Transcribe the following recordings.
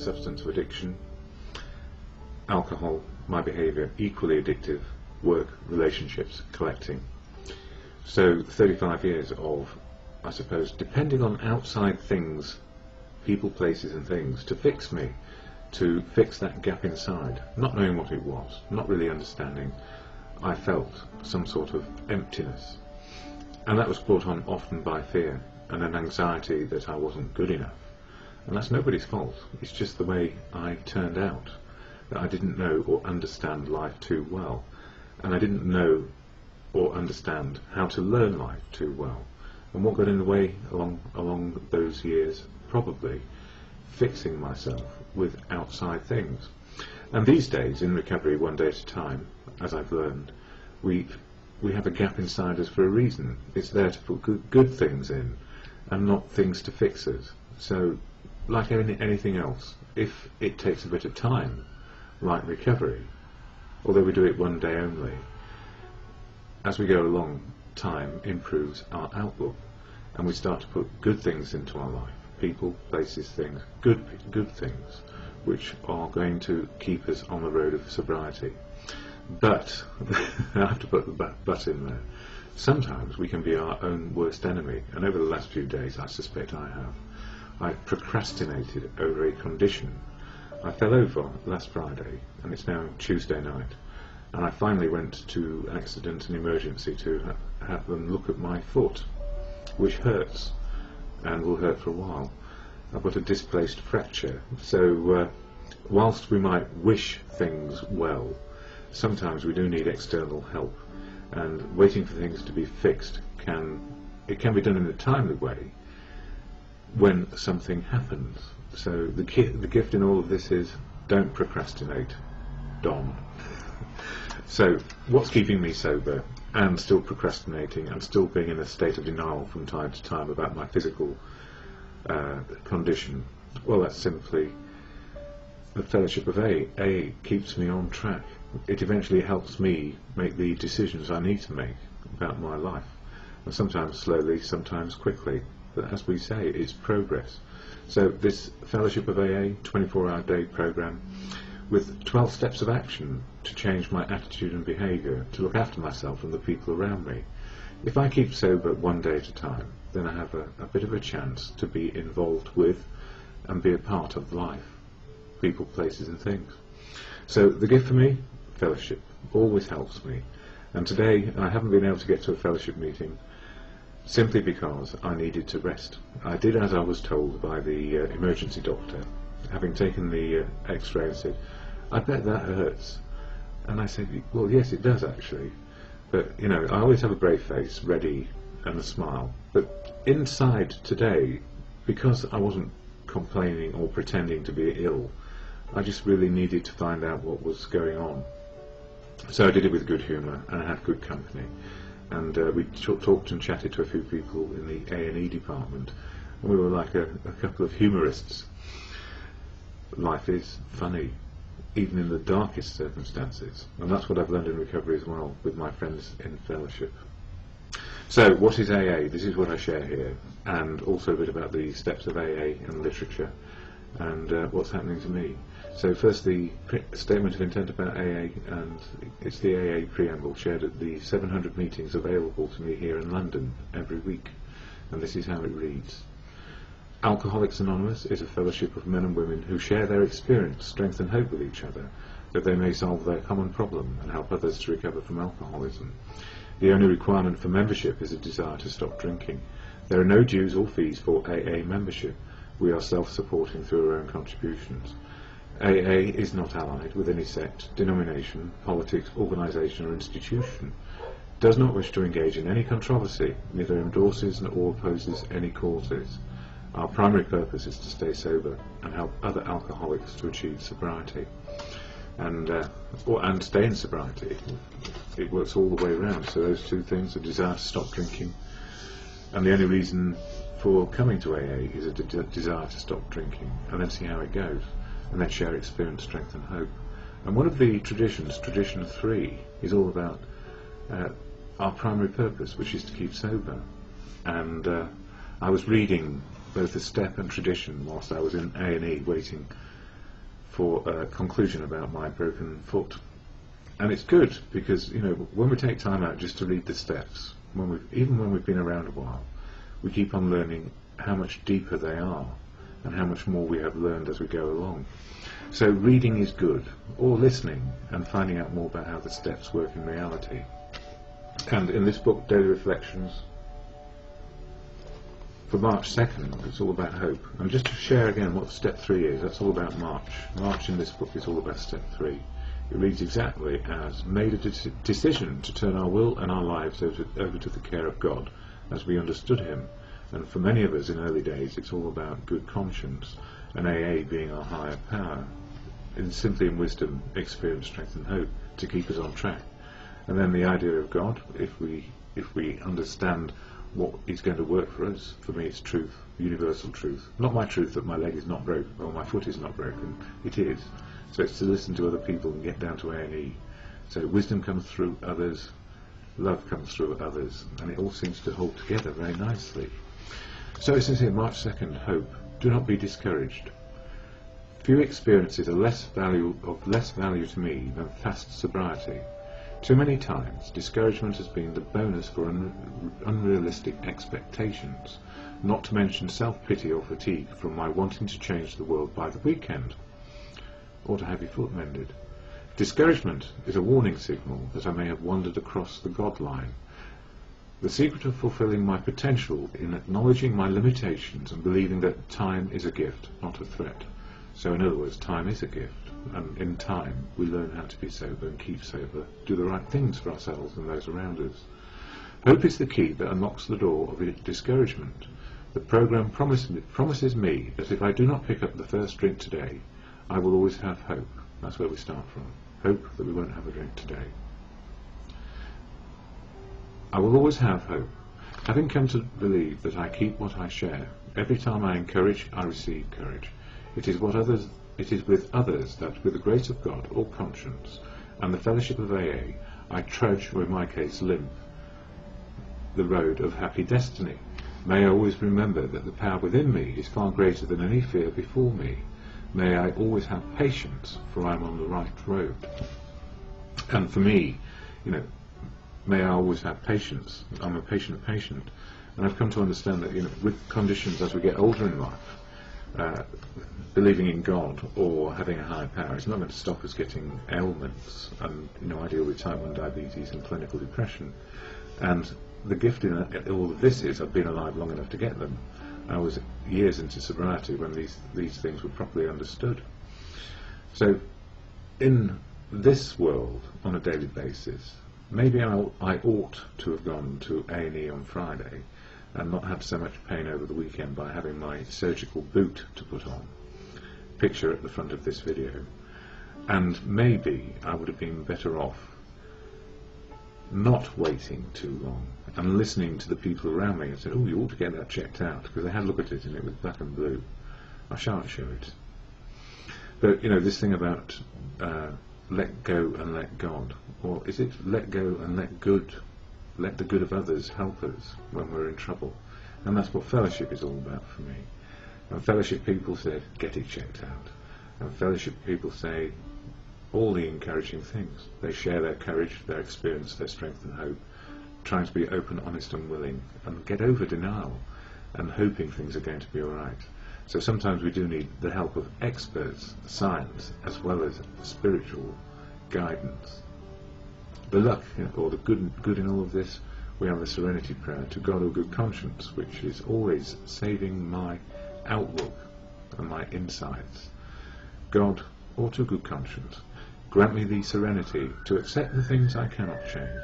substance of addiction, alcohol, my behaviour, equally addictive, work, relationships, collecting. So 35 years of, I suppose, depending on outside things, people, places and things, to fix me, to fix that gap inside, not knowing what it was, not really understanding. I felt some sort of emptiness, and that was brought on often by fear and an anxiety that I wasn't good enough. And that's nobody's fault, it's just the way I turned out, that I didn't know or understand life too well, and I didn't know or understand how to learn life too well. And what got in the way along those years? Probably fixing myself with outside things. And these days, in recovery, one day at a time, as I've learned, we have a gap inside us for a reason. It's there to put good things in, and not things to fix us. So, like anything else, if it takes a bit of time, like recovery, although we do it one day only, as we go along, time improves our outlook, and we start to put good things into our life. People, places, things, good things, which are going to keep us on the road of sobriety. But, I have to put the but in there, sometimes we can be our own worst enemy, and over the last few days I suspect I have. I've procrastinated over a condition. I fell over last Friday, and it's now Tuesday night, and I finally went to an accident and emergency to have them look at my foot, which hurts, and will hurt for a while. I've got a displaced fracture, so whilst we might wish things well, sometimes we do need external help, and waiting for things to be fixed can be done in a timely way when something happens. So the gift in all of this is, don't procrastinate, Don. So what's keeping me sober and still procrastinating and still being in a state of denial from time to time about my physical condition? Well, that's simply the fellowship of A. A keeps me on track. It eventually helps me make the decisions I need to make about my life, and sometimes slowly, sometimes quickly, but as we say, it's progress. So this fellowship of AA 24-hour day program with 12 steps of action to change my attitude and behaviour, to look after myself and the people around me. If I keep sober one day at a time, then I have a bit of a chance to be involved with and be a part of life, people, places and things. So the gift for me, fellowship, always helps me. And today I haven't been able to get to a fellowship meeting simply because I needed to rest. I did as I was told by the emergency doctor, having taken the x-ray, and said, I bet that hurts. And I said, well, yes, it does actually. But, you know, I always have a brave face, ready, and a smile. But inside today, because I wasn't complaining or pretending to be ill, I just really needed to find out what was going on. So I did it with good humour, and I had good company. And we talked and chatted to a few people in the A&E department, and we were like a couple of humorists. Life is funny, even in the darkest circumstances, and that's what I've learned in recovery as well, with my friends in fellowship. So what is AA? This is what I share here, and also a bit about the steps of AA and literature, and what's happening to me. So first, the statement of intent about AA, and it's the AA preamble shared at the 700 meetings available to me here in London every week, and this is how it reads. Alcoholics Anonymous is a fellowship of men and women who share their experience, strength and hope with each other, that they may solve their common problem and help others to recover from alcoholism. The only requirement for membership is a desire to stop drinking. There are no dues or fees for AA membership. We are self-supporting through our own contributions. AA is not allied with any sect, denomination, politics, organisation or institution. Does not wish to engage in any controversy, neither endorses nor opposes any causes. Our primary purpose is to stay sober and help other alcoholics to achieve sobriety, and stay in sobriety. It works all the way around. So those two things: a desire to stop drinking, and the only reason for coming to AA is a desire to stop drinking, and then see how it goes, and then share experience, strength and hope. And one of the traditions, tradition 3, is all about our primary purpose, which is to keep sober. And I was reading both the step and tradition whilst I was in A&E waiting for a conclusion about my broken foot. And it's good because, you know, when we take time out just to read the steps, even when we've been around a while, we keep on learning how much deeper they are and how much more we have learned as we go along. So reading is good, or listening and finding out more about how the steps work in reality. And in this book, Daily Reflections, for March 2nd, it's all about hope. And just to share again what step 3 is, that's all about March. March in this book is all about step 3. It reads exactly as, made a decision to turn our will and our lives over to the care of God as we understood him. And for many of us in early days, it's all about good conscience, and AA being our higher power, simply in wisdom, experience, strength and hope to keep us on track. And then the idea of God, if we understand what is going to work for us. For me it's truth, universal truth. Not my truth that my leg is not broken, or my foot is not broken. It is. So it's to listen to other people and get down to A&E. So wisdom comes through others, love comes through others, and it all seems to hold together very nicely. So it says here, March 2nd, hope. Do not be discouraged. Few experiences are of less value to me than fast sobriety. Too many times, discouragement has been the bonus for unrealistic expectations, not to mention self-pity or fatigue from my wanting to change the world by the weekend, or to have your foot mended. Discouragement is a warning signal that I may have wandered across the God line. The secret of fulfilling my potential in acknowledging my limitations and believing that time is a gift, not a threat. So in other words, time is a gift, and in time we learn how to be sober and keep sober, do the right things for ourselves and those around us. Hope is the key that unlocks the door of discouragement. The program promises me that if I do not pick up the first drink today, I will always have hope. That's where we start from. Hope that we won't have a drink today. I will always have hope. Having come to believe that I keep what I share, every time I encourage, I receive courage. It is with others that, with the grace of God, or conscience, and the fellowship of AA, I trudge, or in my case limp, the road of happy destiny. May I always remember that the power within me is far greater than any fear before me. May I always have patience, for I am on the right road. And for me, you know, may I always have patience. I'm a patient, and I've come to understand that, you know, with conditions as we get older in life, believing in God or having a higher power is not going to stop us getting ailments. And, you know, I deal with type 1 diabetes and clinical depression, and the gift in all of this is I've been alive long enough to get them. I was years into sobriety when these things were properly understood. So in this world, on a daily basis, maybe I ought to have gone to A&E on Friday and not had so much pain over the weekend by having my surgical boot to put on. Picture at the front of this video. And maybe I would have been better off not waiting too long and listening to the people around me and said, oh, you ought to get that checked out, because they had a look at it and it was black and blue. I shan't show it. But, you know, this thing about let go and let God, or is it let go and let the good of others help us when we're in trouble? And that's what fellowship is all about for me. And fellowship people said, get it checked out. And fellowship people say all the encouraging things. They share their courage, their experience, their strength and hope, trying to be open, honest and willing, and get over denial and hoping things are going to be alright. So sometimes we do need the help of experts, science, as well as spiritual guidance. The luck, or the good in all of this, we have the serenity prayer to God or good conscience, which is always saving my outlook and my insights. God, or to good conscience, grant me the serenity to accept the things I cannot change,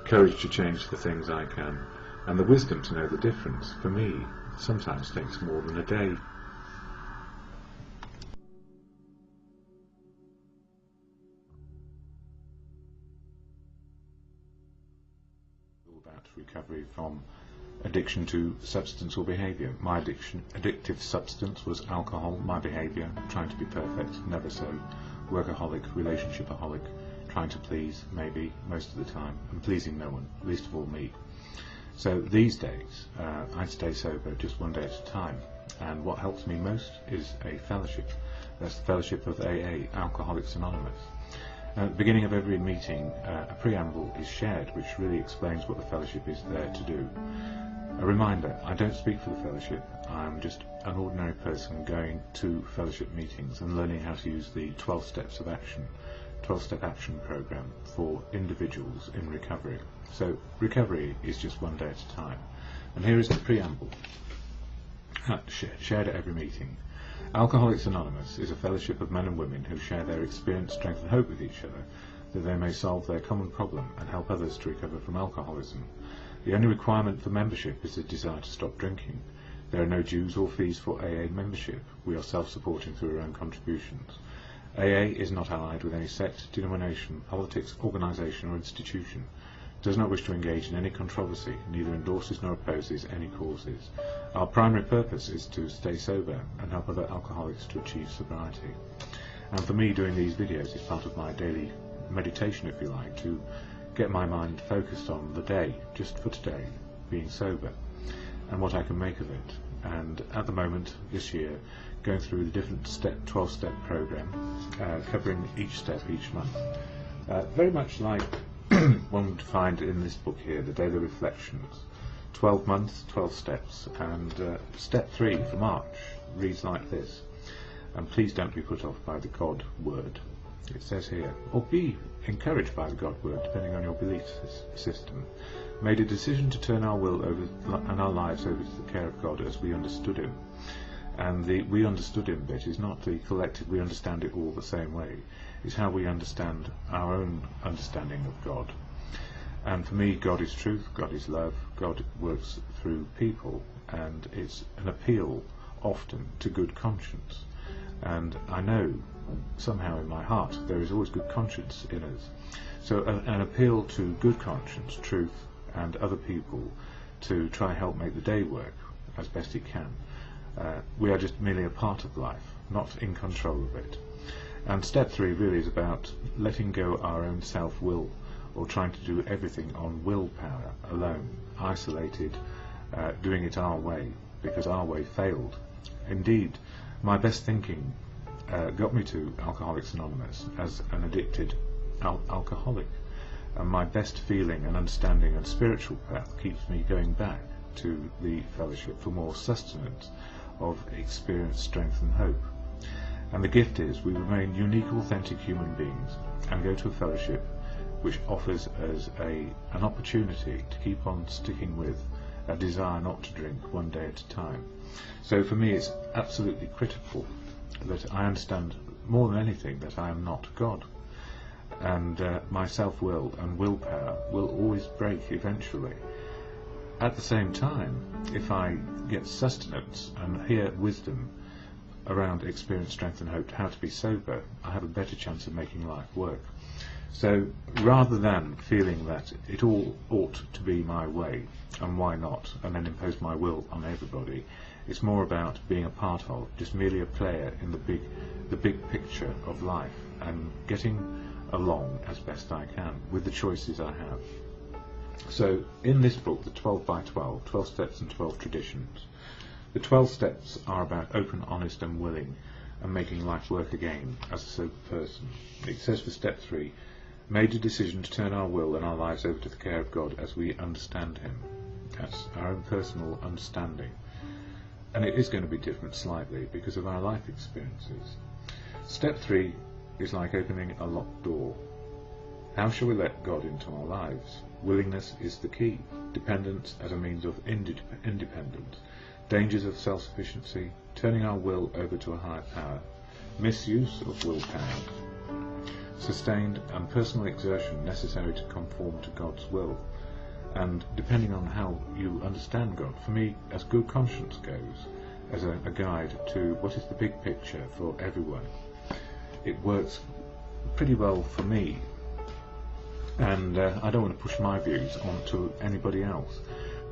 courage to change the things I can, and the wisdom to know the difference. For me, sometimes takes more than a day. About recovery from addiction to substance or behaviour. My addictive substance was alcohol. My behaviour, trying to be perfect, never so. Workaholic, relationshipaholic, trying to please, maybe, most of the time, and pleasing no one, least of all me. So these days I stay sober just one day at a time, and what helps me most is a fellowship. That's the fellowship of AA, Alcoholics Anonymous. At the beginning of every meeting, a preamble is shared which really explains what the fellowship is there to do. A reminder, I don't speak for the fellowship, I'm just an ordinary person going to fellowship meetings and learning how to use the 12 steps of action, 12-step action program for individuals in recovery. So recovery is just one day at a time. And here is the preamble, shared at every meeting. Alcoholics Anonymous is a fellowship of men and women who share their experience, strength and hope with each other, that they may solve their common problem and help others to recover from alcoholism. The only requirement for membership is a desire to stop drinking. There are no dues or fees for AA membership. We are self-supporting through our own contributions. AA is not allied with any sect, denomination, politics, organisation or institution. Does not wish to engage in any controversy, neither endorses nor opposes any causes. Our primary purpose is to stay sober and help other alcoholics to achieve sobriety. And for me, doing these videos is part of my daily meditation, if you like, to get my mind focused on the day, just for today, being sober, and what I can make of it. And at the moment, this year, going through the different 12-step program, covering each step each month. Very much like one would find in this book here, the Daily Reflections. 12 months, 12 steps, and step 3 for March reads like this. And please don't be put off by the God word. It says here, or be encouraged by the God word, depending on your belief system. Made a decision to turn our will over and our lives over to the care of God as we understood him. And the we understood him bit is not the collective we understand it all the same way. It's how we understand our own understanding of God. And for me, God is truth, God is love, God works through people, and it's an appeal often to good conscience. And I know somehow in my heart there is always good conscience in us. So an appeal to good conscience, truth and other people to try help make the day work as best it can. We are just merely a part of life, not in control of it. And step 3 really is about letting go our own self-will, or trying to do everything on willpower alone, isolated, doing it our way, because our way failed. Indeed, my best thinking got me to Alcoholics Anonymous as an addicted alcoholic, and my best feeling and understanding and spiritual path keeps me going back to the fellowship for more sustenance of experience, strength and hope. And the gift is we remain unique, authentic human beings and go to a fellowship which offers us an opportunity to keep on sticking with a desire not to drink one day at a time. So for me it's absolutely critical that I understand more than anything that I am not God, and my self-will and willpower will always break eventually. At the same time, if I get sustenance and hear wisdom around experience, strength and hope, how to be sober, I have a better chance of making life work. So rather than feeling that it all ought to be my way and why not, and then impose my will on everybody, it's more about being a part of, just merely a player in the big picture of life, and getting along as best I can with the choices I have. So in this book, the 12 by 12, 12 steps and 12 traditions, the 12 steps are about open, honest and willing, and making life work again as a sober person. It says for step 3, made a decision to turn our will and our lives over to the care of God as we understand him. That's our own personal understanding. And it is going to be different slightly because of our life experiences. Step 3 is like opening a locked door. How shall we let God into our lives? Willingness is the key. Dependence as a means of independence. Dangers of self-sufficiency. Turning our will over to a higher power. Misuse of willpower. Sustained and personal exertion necessary to conform to God's will. And depending on how you understand God, for me, as good conscience goes, as a guide to what is the big picture for everyone, it works pretty well for me. And I don't want to push my views onto anybody else.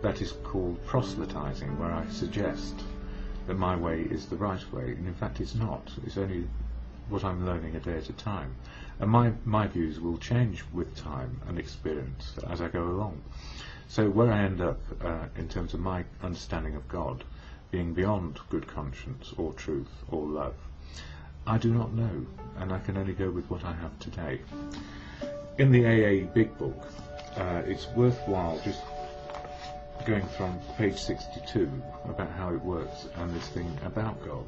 That is called proselytizing, where I suggest that my way is the right way, and in fact it's not. It's only what I'm learning a day at a time. And my views will change with time and experience as I go along. So where I end up in terms of my understanding of God being beyond good conscience or truth or love, I do not know, and I can only go with what I have today. In the AA Big Book, it's worthwhile just going from page 62 about how it works and this thing about God.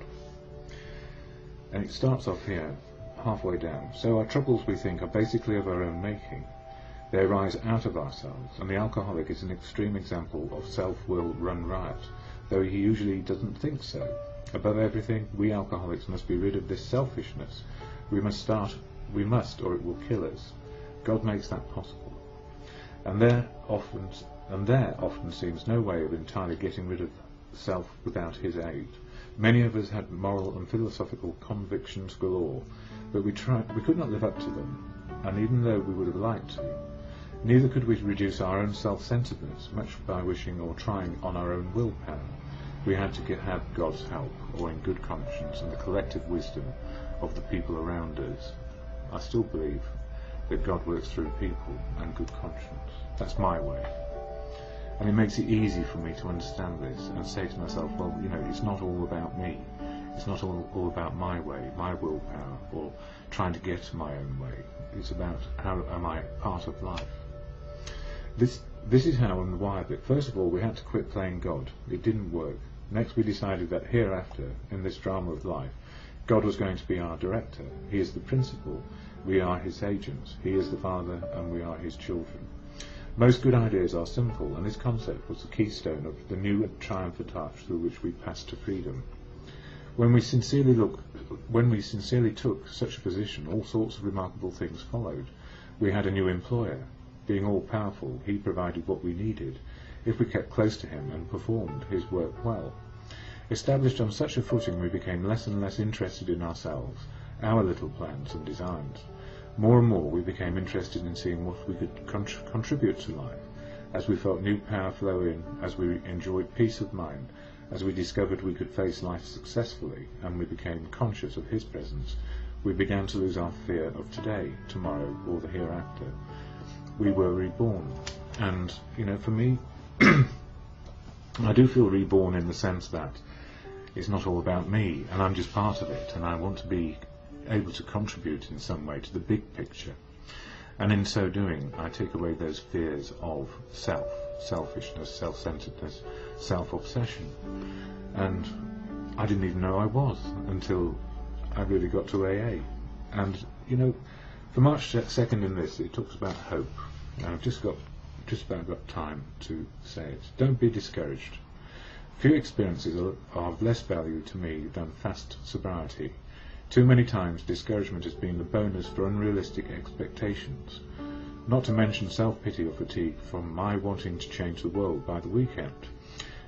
And it starts off here, halfway down. So our troubles, we think, are basically of our own making. They arise out of ourselves, and the alcoholic is an extreme example of self-will run riot, though he usually doesn't think so. Above everything, we alcoholics must be rid of this selfishness. We must, or it will kill us. God makes that possible. And there often seems no way of entirely getting rid of self without his aid. Many of us had moral and philosophical convictions galore, but we could not live up to them, and even though we would have liked to, neither could we reduce our own self-centeredness, much by wishing or trying on our own willpower. We had to have God's help, or in good conscience and the collective wisdom of the people around us. I still believe that God works through people and good conscience. That's my way. And it makes it easy for me to understand this and say to myself, well, you know, it's not all about me. It's not all about my way, my willpower, or trying to get my own way. It's about how am I part of life. This is how and why. But first of all, we had to quit playing God. It didn't work. Next, we decided that hereafter, in this drama of life, God was going to be our director. He is the principal. We are his agents. He is the father, and we are his children. Most good ideas are simple, and this concept was the keystone of the new and triumphant arch through which we passed to freedom. When we sincerely took such a position, all sorts of remarkable things followed. We had a new employer. Being all-powerful, he provided what we needed, if we kept close to him and performed his work well. Established on such a footing, we became less and less interested in ourselves, our little plans and designs. More and more we became interested in seeing what we could contribute to life, as we felt new power flow in, as we enjoyed peace of mind, as we discovered we could face life successfully, and we became conscious of his presence. We began to lose our fear of today, tomorrow, or the hereafter. We were reborn. And, you know, for me, I do feel reborn in the sense that it's not all about me, and I'm just part of it, and I want to be able to contribute in some way to the big picture. And in so doing, I take away those fears of selfishness, self-centeredness, self-obsession. And I didn't even know I was until I really got to AA. And, you know, for March 2nd in this, it talks about hope. And I've just about got time to say it. Don't be discouraged. Few experiences are of less value to me than fast sobriety. Too many times discouragement has been the bonus for unrealistic expectations, not to mention self-pity or fatigue from my wanting to change the world by the weekend.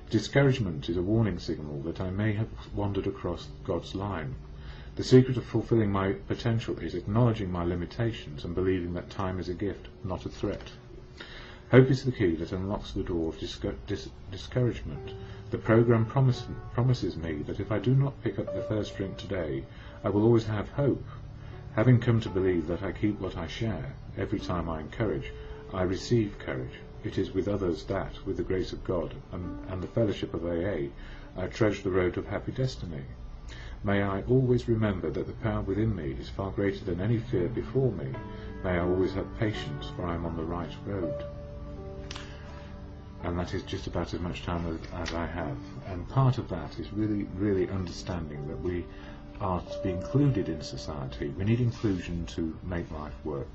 Discouragement is a warning signal that I may have wandered across God's line. The secret of fulfilling my potential is acknowledging my limitations and believing that time is a gift, not a threat. Hope is the key that unlocks the door of discouragement. The program promises me that if I do not pick up the first drink today, I will always have hope. Having come to believe that I keep what I share, every time I encourage, I receive courage. It is with others that, with the grace of God and the fellowship of AA, I trudge the road of happy destiny. May I always remember that the power within me is far greater than any fear before me. May I always have patience, for I am on the right road. And that is just about as much time as I have. And part of that is really, really understanding that we are to be included in society. We need inclusion to make life work,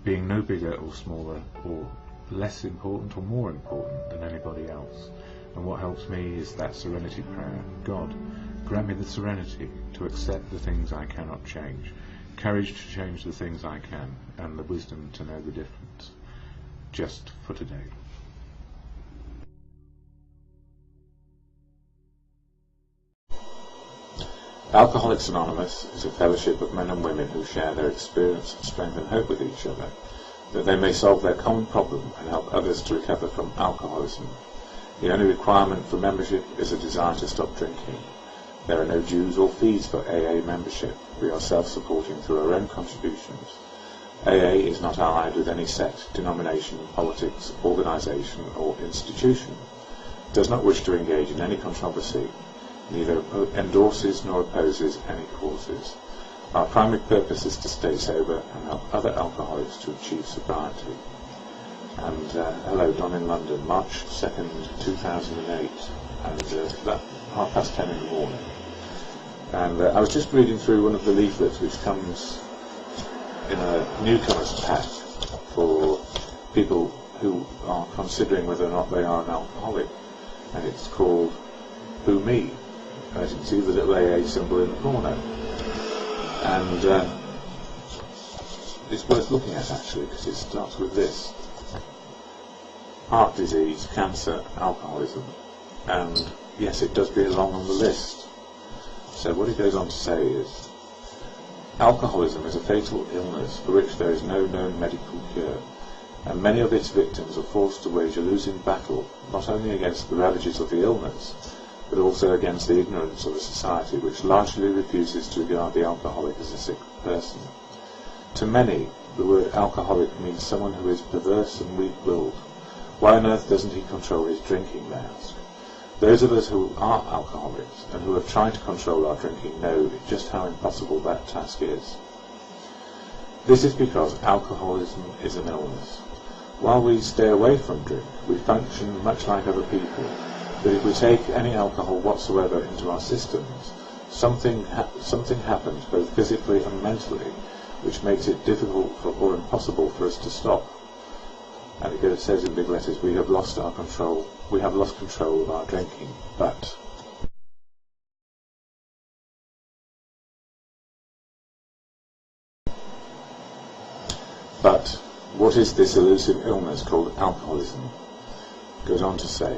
being no bigger or smaller or less important or more important than anybody else. And what helps me is that serenity prayer. God, grant me the serenity to accept the things I cannot change, courage to change the things I can, and the wisdom to know the difference, just for today. Alcoholics Anonymous is a fellowship of men and women who share their experience, strength and hope with each other, that they may solve their common problem and help others to recover from alcoholism. The only requirement for membership is a desire to stop drinking. There are no dues or fees for AA membership. We are self-supporting through our own contributions. AA is not allied with any sect, denomination, politics, organisation or institution, does not wish to engage in any controversy, neither endorses nor opposes any causes. Our primary purpose is to stay sober and help other alcoholics to achieve sobriety. And hello, DonInLondon, March 2nd, 2008, and about 10:30 in the morning. And I was just reading through one of the leaflets which comes in a newcomer's pack for people who are considering whether or not they are an alcoholic, and it's called Who Me? As you can see, the little AA symbol in the corner, and it's worth looking at actually, because it starts with this: heart disease, cancer, alcoholism, and yes, it does belong on the list. So what it goes on to say is, alcoholism is a fatal illness for which there is no known medical cure, and many of its victims are forced to wage a losing battle, not only against the ravages of the illness, but also against the ignorance of a society which largely refuses to regard the alcoholic as a sick person. To many, the word alcoholic means someone who is perverse and weak-willed. Why on earth doesn't he control his drinking, they ask? Those of us who are alcoholics and who have tried to control our drinking know just how impossible that task is. This is because alcoholism is an illness. While we stay away from drink, we function much like other people, but if we take any alcohol whatsoever into our systems, something happens both physically and mentally which makes it difficult or impossible for us to stop. And it says in big letters, we have lost control of our drinking, but what is this elusive illness called alcoholism? It goes on to say,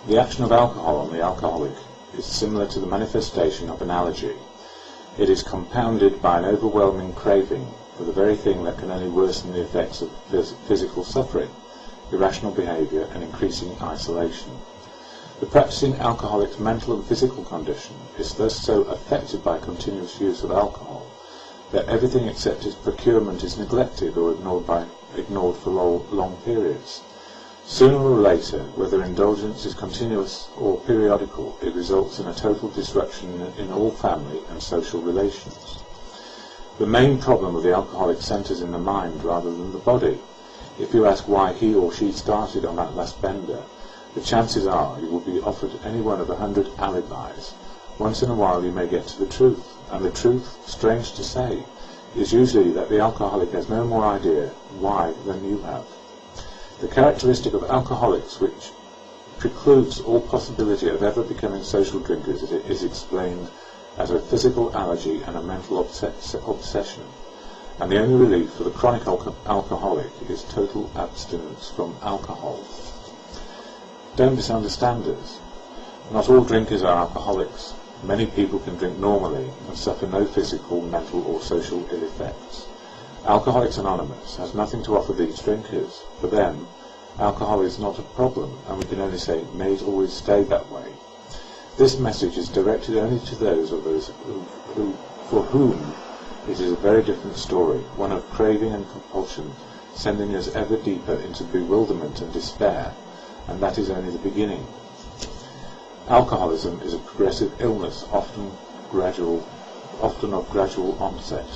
the action of alcohol on the alcoholic is similar to the manifestation of an allergy. It is compounded by an overwhelming craving for the very thing that can only worsen the effects of physical suffering, irrational behaviour and increasing isolation. The practising alcoholic's mental and physical condition is thus so affected by continuous use of alcohol that everything except its procurement is neglected or ignored for long periods. Sooner or later, whether indulgence is continuous or periodical, it results in a total disruption in all family and social relations. The main problem of the alcoholic centres in the mind rather than the body. If you ask why he or she started on that last bender, the chances are you will be offered any one of 100 alibis. Once in a while you may get to the truth, and the truth, strange to say, is usually that the alcoholic has no more idea why than you have. The characteristic of alcoholics which precludes all possibility of ever becoming social drinkers is explained as a physical allergy and a mental obsession, and the only relief for the chronic alcoholic is total abstinence from alcohol. Don't misunderstand us. Not all drinkers are alcoholics. Many people can drink normally and suffer no physical, mental or social ill effects. Alcoholics Anonymous has nothing to offer these drinkers. For them, alcohol is not a problem, and we can only say, may it always stay that way. This message is directed only to those of us for whom it is a very different story, one of craving and compulsion, sending us ever deeper into bewilderment and despair, and that is only the beginning. Alcoholism is a progressive illness, often of gradual onset.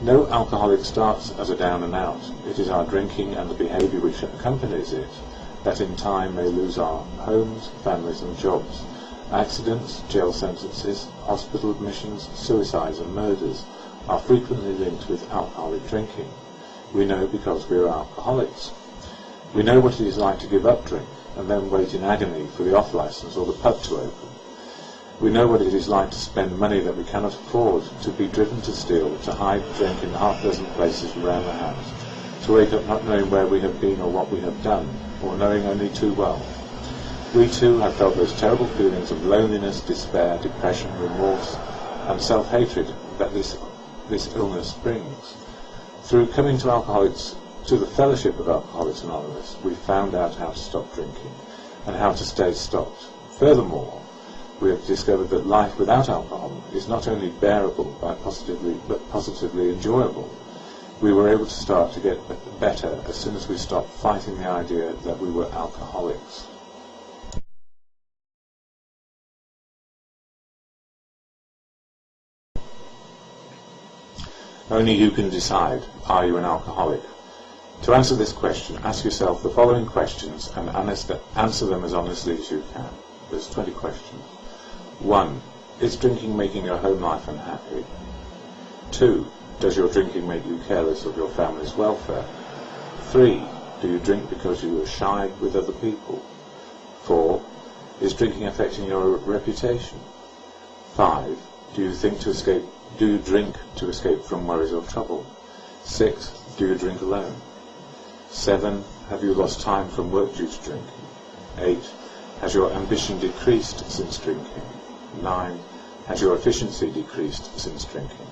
No alcoholic starts as a down and out. It is our drinking and the behaviour which accompanies it that in time may lose our homes, families and jobs. Accidents, jail sentences, hospital admissions, suicides and murders are frequently linked with alcoholic drinking. We know because we are alcoholics. We know what it is like to give up drink and then wait in agony for the off-licence or the pub to open. We know what it is like to spend money that we cannot afford, to be driven to steal, to hide drink in half-dozen places around the house, to wake up not knowing where we have been or what we have done, or knowing only too well. We too have felt those terrible feelings of loneliness, despair, depression, remorse, and self-hatred that this illness brings. Through coming to the fellowship of Alcoholics Anonymous, we found out how to stop drinking and how to stay stopped. Furthermore, we have discovered that life without alcohol is not only bearable but positively enjoyable. We were able to start to get better as soon as we stopped fighting the idea that we were alcoholics. Only you can decide, are you an alcoholic? To answer this question, ask yourself the following questions and answer them as honestly as you can. There's 20 questions. 1. Is drinking making your home life unhappy? 2. Does your drinking make you careless of your family's welfare? 3. Do you drink because you are shy with other people? 4. Is drinking affecting your reputation? 5. Do you drink to escape from worries or trouble? 6. Do you drink alone? 7. Have you lost time from work due to drinking? 8. Has your ambition decreased since drinking? 9. Has your efficiency decreased since drinking?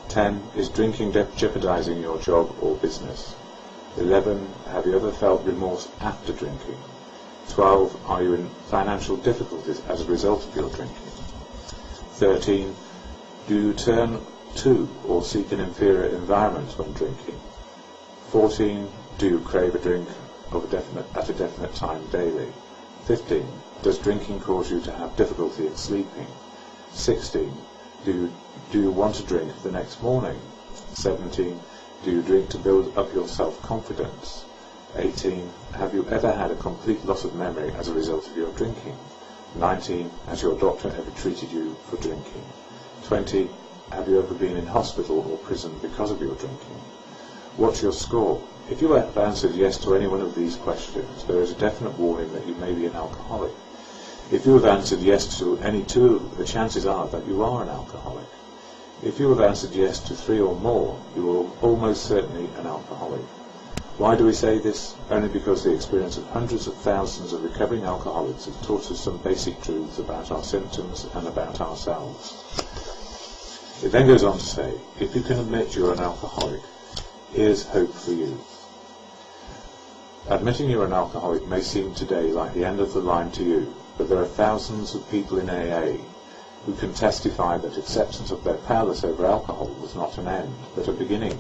10. Is drinking jeopardizing your job or business? 11. Have you ever felt remorse after drinking? 12. Are you in financial difficulties as a result of your drinking? 13. Do you turn to or seek an inferior environment when drinking? 14. Do you crave a drink at a definite time daily? 15. Does drinking cause you to have difficulty in sleeping? 16. Do you want to drink the next morning? 17. Do you drink to build up your self-confidence? 18. Have you ever had a complete loss of memory as a result of your drinking? 19. Has your doctor ever treated you for drinking? 20. Have you ever been in hospital or prison because of your drinking? What's your score? If you have answered yes to any one of these questions, there is a definite warning that you may be an alcoholic. If you have answered yes to any two, the chances are that you are an alcoholic. If you have answered yes to 3 or more, you are almost certainly an alcoholic. Why do we say this? Only because the experience of hundreds of thousands of recovering alcoholics has taught us some basic truths about our symptoms and about ourselves. It then goes on to say, if you can admit you're an alcoholic, here's hope for you. Admitting you're an alcoholic may seem today like the end of the line to you, but there are thousands of people in AA who can testify that acceptance of their powerless over alcohol was not an end, but a beginning,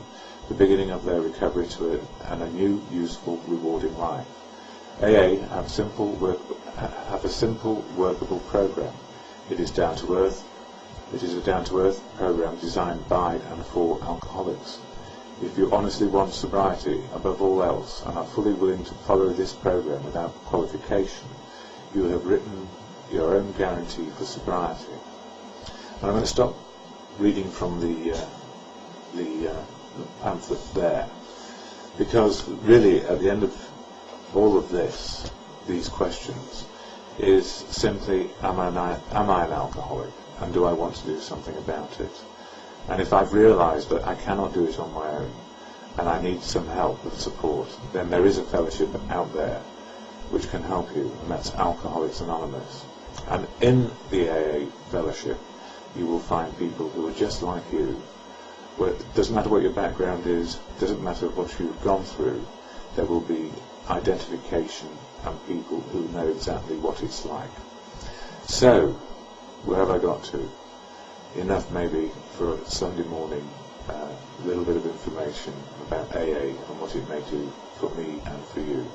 the beginning of their recovery to a new, useful, rewarding life. AA have a simple, workable program. It is down to earth. It is a down-to-earth program designed by and for alcoholics. If you honestly want sobriety above all else and are fully willing to follow this program without qualification, you have written your own guarantee for sobriety. And I'm going to stop reading from the pamphlet there, because really at the end of all of this, these questions, is simply, am I an alcoholic, and do I want to do something about it? And if I've realised that I cannot do it on my own, and I need some help and support, then there is a fellowship out there which can help you, and that's Alcoholics Anonymous. And in the AA fellowship, you will find people who are just like you. It doesn't matter what your background is, it doesn't matter what you've gone through, there will be identification and people who know exactly what it's like. So, where have I got to? Enough maybe for a Sunday morning, a little bit of information about AA and what it may do for me and for you.